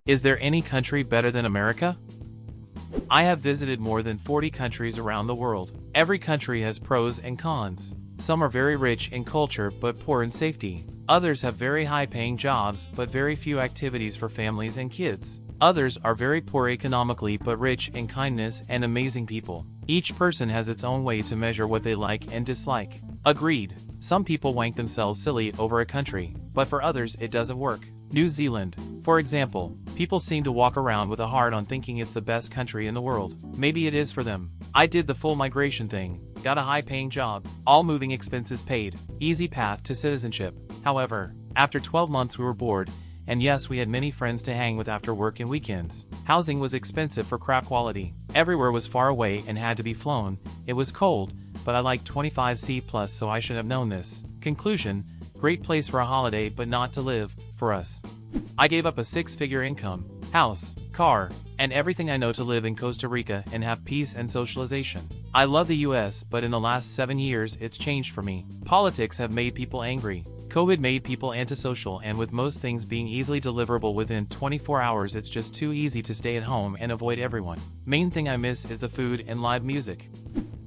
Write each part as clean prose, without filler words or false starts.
Is there any country better than America? I have visited more than 40 countries around the world. Every country has pros and cons. Some are very rich in culture but poor in safety. Others have very high-paying jobs but very few activities for families and kids. Others are very poor economically but rich in kindness and amazing people. Each person has its own way to measure what they like and dislike. Agreed. Some people wank themselves silly over a country, but for others it doesn't work. New Zealand, for example, people seem to walk around with a heart on thinking it's the best country in the world. Maybe it is for them. I did the full migration thing, got a high-paying job, all moving expenses paid, easy path to citizenship. However, after 12 months we were bored, and yes, we had many friends to hang with after work and weekends. Housing was expensive for crap quality. Everywhere was far away and had to be flown. It was cold, but I liked 25°C+, so I should have known this. Conclusion: great place for a holiday but not to live, for us. I gave up a 6-figure income, house, car, and everything I know to live in Costa Rica and have peace and socialization. I love the US, but in the last 7 years it's changed for me. Politics have made people angry. COVID made people antisocial, and with most things being easily deliverable within 24 hours, it's just too easy to stay at home and avoid everyone. Main thing I miss is the food and live music.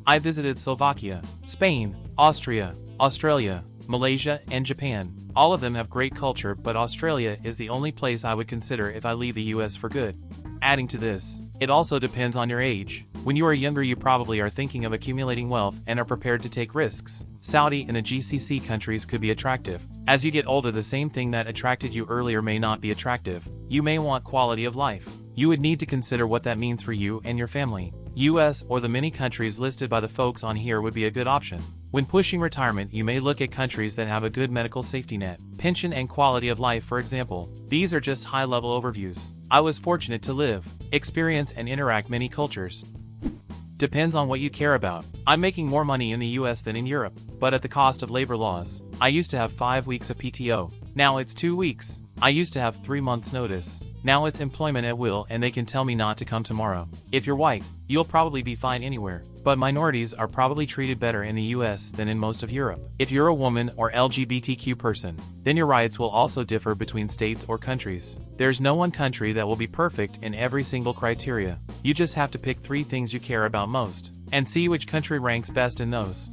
I visited Slovakia, Spain, Austria, Australia, Malaysia, and Japan. All of them have great culture, but Australia is the only place I would consider if I leave the US for good. Adding to this, it also depends on your age. When you are younger, you probably are thinking of accumulating wealth and are prepared to take risks. Saudi and the GCC countries could be attractive. As you get older, the same thing that attracted you earlier may not be attractive. You may want quality of life. You would need to consider what that means for you and your family. US or the many countries listed by the folks on here would be a good option. When pushing retirement, you may look at countries that have a good medical safety net, pension, and quality of life, for example. These are just high-level overviews. I was fortunate to live, experience, and interact many cultures. Depends on what you care about. I'm making more money in the US than in Europe, but at the cost of labor laws. I used to have 5 weeks of PTO. Now it's 2 weeks. I used to have 3 months notice. Now it's employment at will, and they can tell me not to come tomorrow. If you're white, you'll probably be fine anywhere, but minorities are probably treated better in the US than in most of Europe. If you're a woman or LGBTQ person, then your rights will also differ between states or countries. There's no one country that will be perfect in every single criteria. You just have to pick 3 things you care about most, and see which country ranks best in those.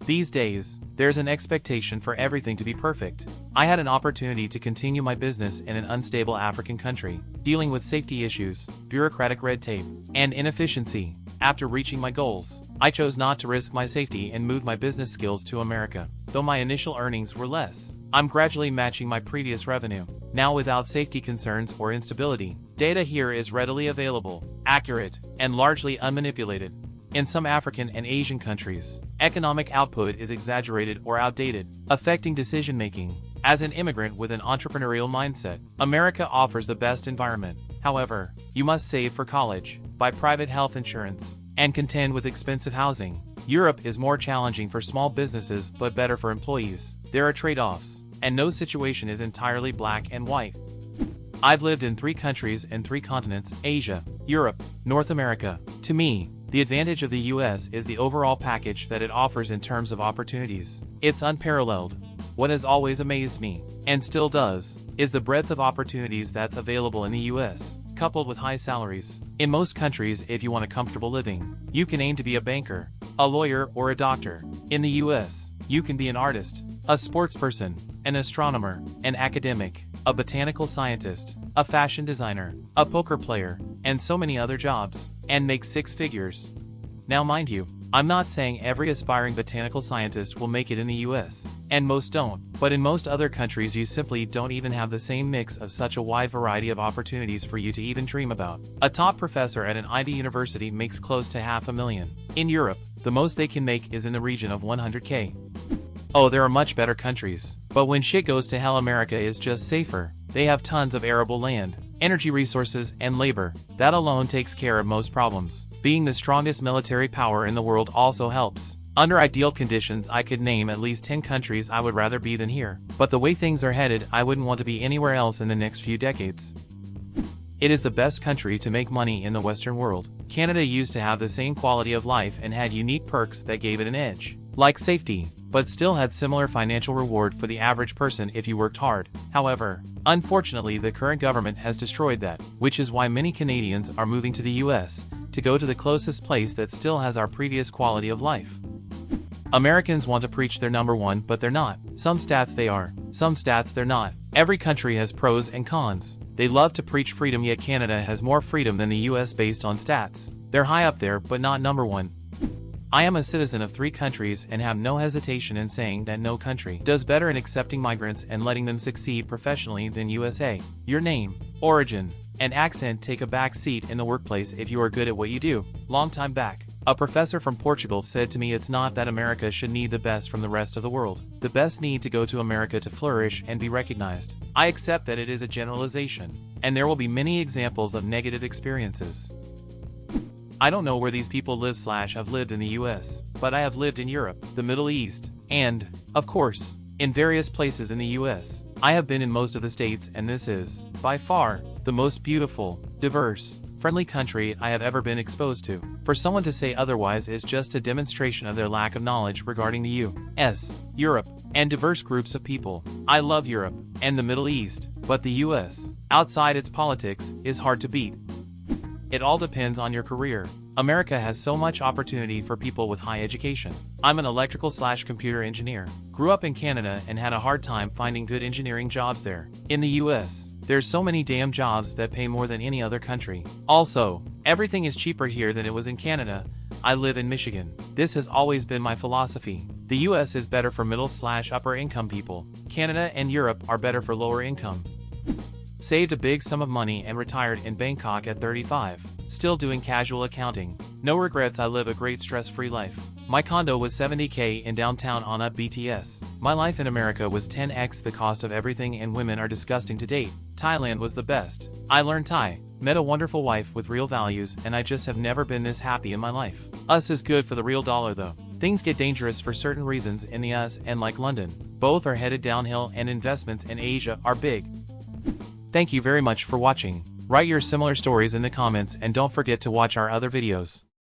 These days, there's an expectation for everything to be perfect. I had an opportunity to continue my business in an unstable African country, dealing with safety issues, bureaucratic red tape, and inefficiency. After reaching my goals, I chose not to risk my safety and moved my business skills to America. Though my initial earnings were less, I'm gradually matching my previous revenue, now without safety concerns or instability. Data here is readily available, accurate, and largely unmanipulated. In some African and Asian countries, economic output is exaggerated or outdated, affecting decision-making. As an immigrant with an entrepreneurial mindset, America offers the best environment. However, you must save for college, buy private health insurance, and contend with expensive housing. Europe is more challenging for small businesses but better for employees. There are trade-offs, and no situation is entirely black and white. I've lived in 3 countries and 3 continents: Asia, Europe, North America. To me, the advantage of the US is the overall package that it offers in terms of opportunities. It's unparalleled. What has always amazed me, and still does, is the breadth of opportunities that's available in the US, coupled with high salaries. In most countries, if you want a comfortable living, you can aim to be a banker, a lawyer, or a doctor. In the US, you can be an artist, a sportsperson, an astronomer, an academic, a botanical scientist, a fashion designer, a poker player, and so many other jobs, and make 6 figures. Now mind you, I'm not saying every aspiring botanical scientist will make it in the US, and most don't, but in most other countries you simply don't even have the same mix of such a wide variety of opportunities for you to even dream about. A top professor at an Ivy University makes close to $500,000. In Europe, the most they can make is in the region of $100K. Oh, there are much better countries, but when shit goes to hell, America is just safer. They have tons of arable land, energy resources, and labor. That alone takes care of most problems. Being the strongest military power in the world also helps. Under ideal conditions, I could name at least 10 countries I would rather be than here. But the way things are headed, I wouldn't want to be anywhere else in the next few decades. It is the best country to make money in the Western world. Canada used to have the same quality of life and had unique perks that gave it an edge, like safety, but still had similar financial reward for the average person if you worked hard. However, Unfortunately, the current government has destroyed that, which is why many Canadians are moving to the US to go to the closest place that still has our previous quality of life. Americans want to preach they're number one, but they're not. Some stats they are, some stats they're not. Every country has pros and cons. They love to preach freedom, yet Canada has more freedom than the US based on stats. They're high up there, but not number one. I am a citizen of 3 countries and have no hesitation in saying that no country does better in accepting migrants and letting them succeed professionally than USA. Your name, origin, and accent take a back seat in the workplace if you are good at what you do. Long time back, a professor from Portugal said to me, it's not that America should need the best from the rest of the world. The best need to go to America to flourish and be recognized. I accept that it is a generalization, and there will be many examples of negative experiences. I don't know where these people live/have lived in the US, but I have lived in Europe, the Middle East, and, of course, in various places in the US. I have been in most of the states, and this is, by far, the most beautiful, diverse, friendly country I have ever been exposed to. For someone to say otherwise is just a demonstration of their lack of knowledge regarding the US, Europe, and diverse groups of people. I love Europe and the Middle East, but the US, outside its politics, is hard to beat. It all depends on your career. America has so much opportunity for people with high education. I'm an electrical/computer engineer. Grew up in Canada and had a hard time finding good engineering jobs there. In the US, there's so many damn jobs that pay more than any other country. Also, everything is cheaper here than it was in Canada. I live in Michigan. This has always been my philosophy. The US is better for middle/upper income people. Canada and Europe are better for lower income. Saved a big sum of money and retired in Bangkok at 35. Still doing casual accounting. No regrets, I live a great stress-free life. My condo was $70K in downtown on a BTS. My life in America was 10x the cost of everything, and women are disgusting to date. Thailand was the best. I learned Thai, met a wonderful wife with real values, and I just have never been this happy in my life. US is good for the real dollar though. Things get dangerous for certain reasons in the US, and like London, both are headed downhill, and investments in Asia are big. Thank you very much for watching. Write your similar stories in the comments, and don't forget to watch our other videos.